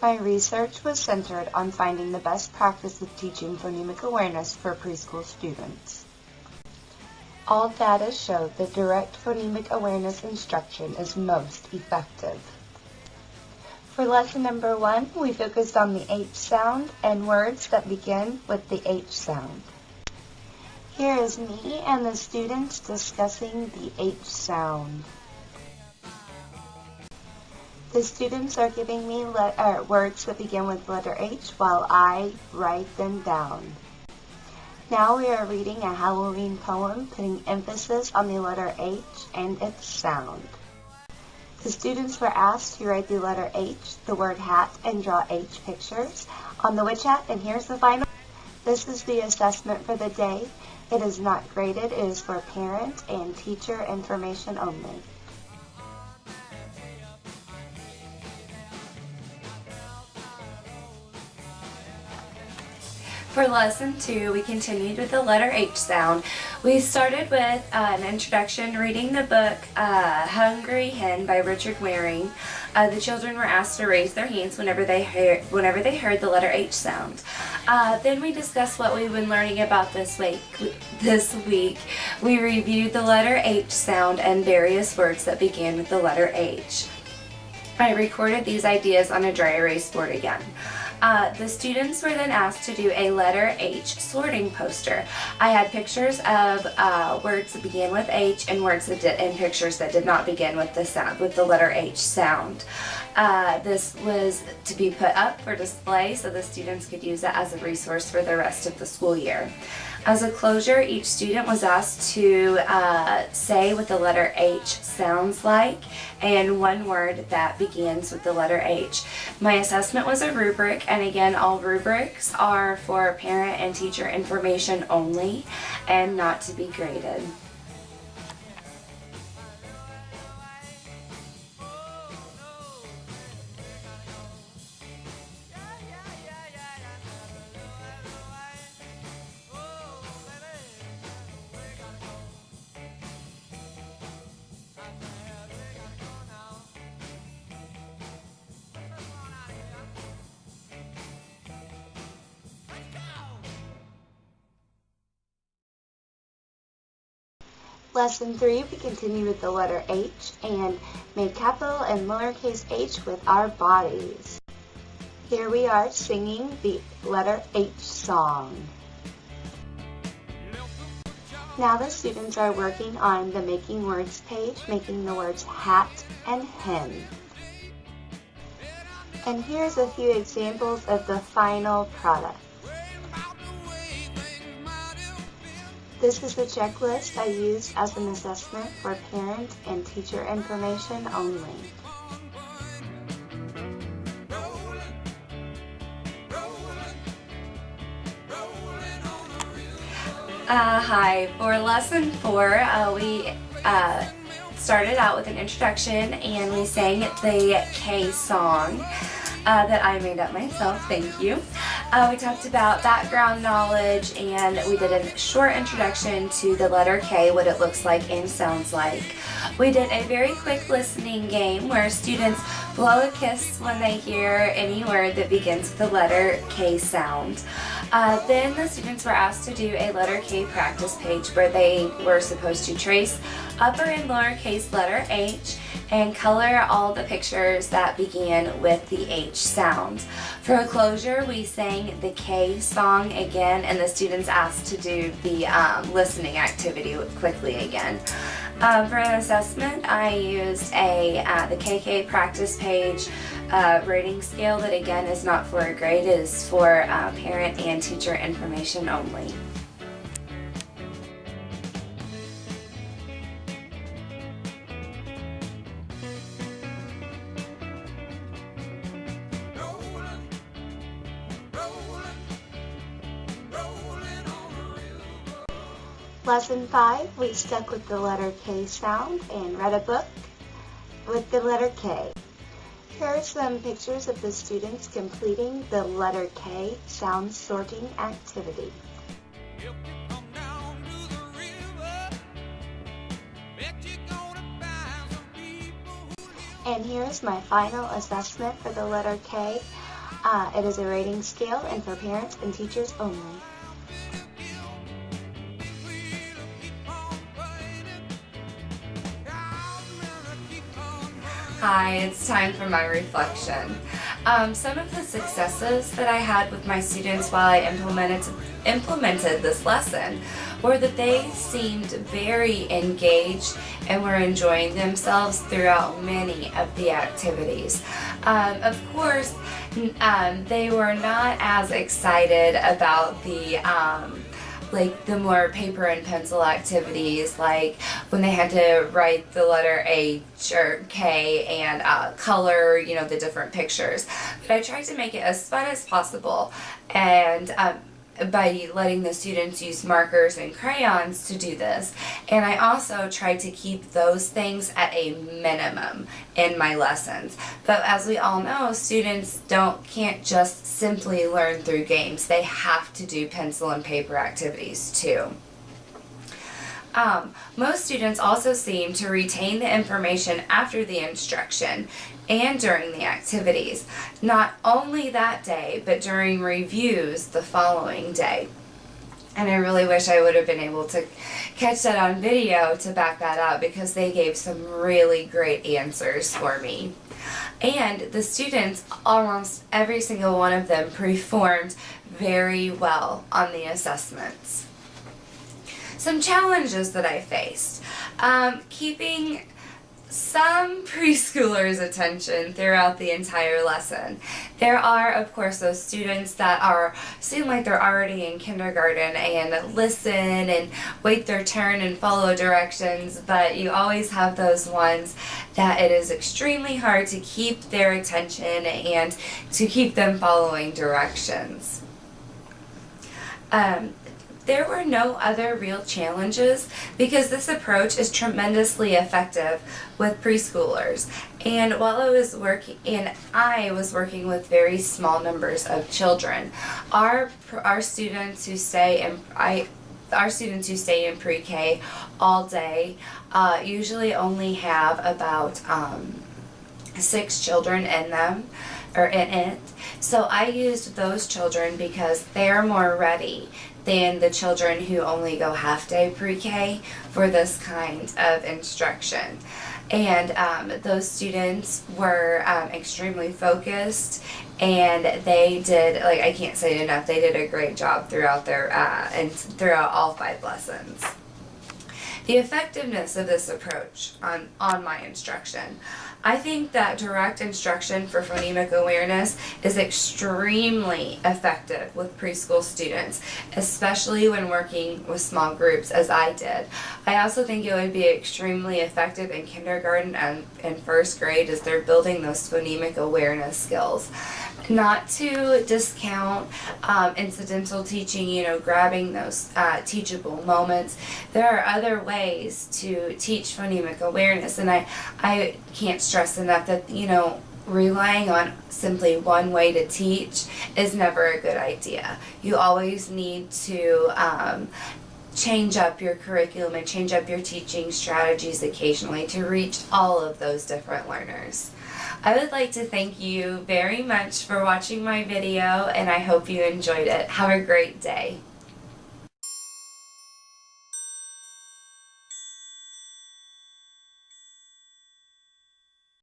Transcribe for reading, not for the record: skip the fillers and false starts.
My research was centered on finding the best practice of teaching phonemic awareness for preschool students. All data show that direct phonemic awareness instruction is most effective. For lesson number 1, we focused on the H sound and words that begin with the H sound. Here is me and the students discussing the H sound. The students are giving me words that begin with the letter H while I write them down. Now we are reading a Halloween poem putting emphasis on the letter H and its sound. The students were asked to write the letter H, the word hat, and draw H pictures on the witch hat, and here's the final. This is the assessment for the day. It is not graded. It is for parent and teacher information only. For lesson 2, we continued with the letter H sound. We started with an introduction, reading the book Hungry Hen by Pritchard. The children were asked to raise their hands whenever they heard the letter H sound. Then we discussed what we've been learning about this week. We reviewed the letter H sound and various words that began with the letter H. I recorded these ideas on a dry erase board again. The students were then asked to do a letter H sorting poster. I had pictures of words that began with H and pictures that did not begin with the letter H sound. This was to be put up for display so the students could use it as a resource for the rest of the school year. As a closure, each student was asked to say what the letter H sounds like and one word that begins with the letter H. My assessment was a rubric, and again, all rubrics are for parent and teacher information only and not to be graded. Lesson 3, we continue with the letter H and made capital and lowercase h with our bodies. Here we are singing the letter H song. Now the students are working on the Making Words page, making the words hat and hen. And here's a few examples of the final product. This is the checklist I used as an assessment for parent and teacher information only. Hi, for lesson 4, we started out with an introduction and we sang the K song that I made up myself, thank you. We talked about background knowledge and we did a short introduction to the letter K, what it looks like and sounds like. We did a very quick listening game where students blow a kiss when they hear any word that begins with the letter K sound. Then the students were asked to do a letter K practice page where they were supposed to trace upper and lowercase letter H and color all the pictures that began with the H sound. For a closure, we sang the K song again, and the students asked to do the listening activity quickly again. For an assessment, I used the KK practice page rating scale that again is not for a grade, it is for parent and teacher information only. Lesson 5, we stuck with the letter K sound and read a book with the letter K. Here are some pictures of the students completing the letter K sound sorting activity. And here's my final assessment for the letter K. It is a rating scale and for parents and teachers only. Hi, it's time for my reflection. Some of the successes that I had with my students while I implemented this lesson were that they seemed very engaged and were enjoying themselves throughout many of the activities. Of course, they were not as excited about the more paper and pencil activities, like when they had to write the letter H or K and color, the different pictures. But I tried to make it as fun as possible, and by letting the students use markers and crayons to do this. And I also tried to keep those things at a minimum in my lessons. But as we all know, students can't just simply learn through games. They have to do pencil and paper activities too. Most students also seem to retain the information after the instruction and during the activities, not only that day, but during reviews the following day. And I really wish I would have been able to catch that on video to back that up, because they gave some really great answers for me. And the students, almost every single one of them, performed very well on the assessments. Some challenges that I faced. Keeping some preschoolers' attention throughout the entire lesson. There are, of course, those students that seem like they're already in kindergarten and listen and wait their turn and follow directions, but you always have those ones that it is extremely hard to keep their attention and to keep them following directions. There were no other real challenges because this approach is tremendously effective with preschoolers. And while I was working with very small numbers of children, our students who stay in pre-K all day usually only have about 6 children in them, or in it. So I used those children because they're more ready than the children who only go half-day pre-K for this kind of instruction. And those students were extremely focused, and they did, I can't say it enough, they did a great job throughout throughout all 5 lessons. The effectiveness of this approach on my instruction. I think that direct instruction for phonemic awareness is extremely effective with preschool students, especially when working with small groups as I did. I also think it would be extremely effective in kindergarten and first grade as they're building those phonemic awareness skills. Not to discount incidental teaching, grabbing those teachable moments. There are other ways to teach phonemic awareness, and I can't stress enough that, relying on simply one way to teach is never a good idea. You always need to change up your curriculum and change up your teaching strategies occasionally to reach all of those different learners. I would like to thank you very much for watching my video, and I hope you enjoyed it. Have a great day.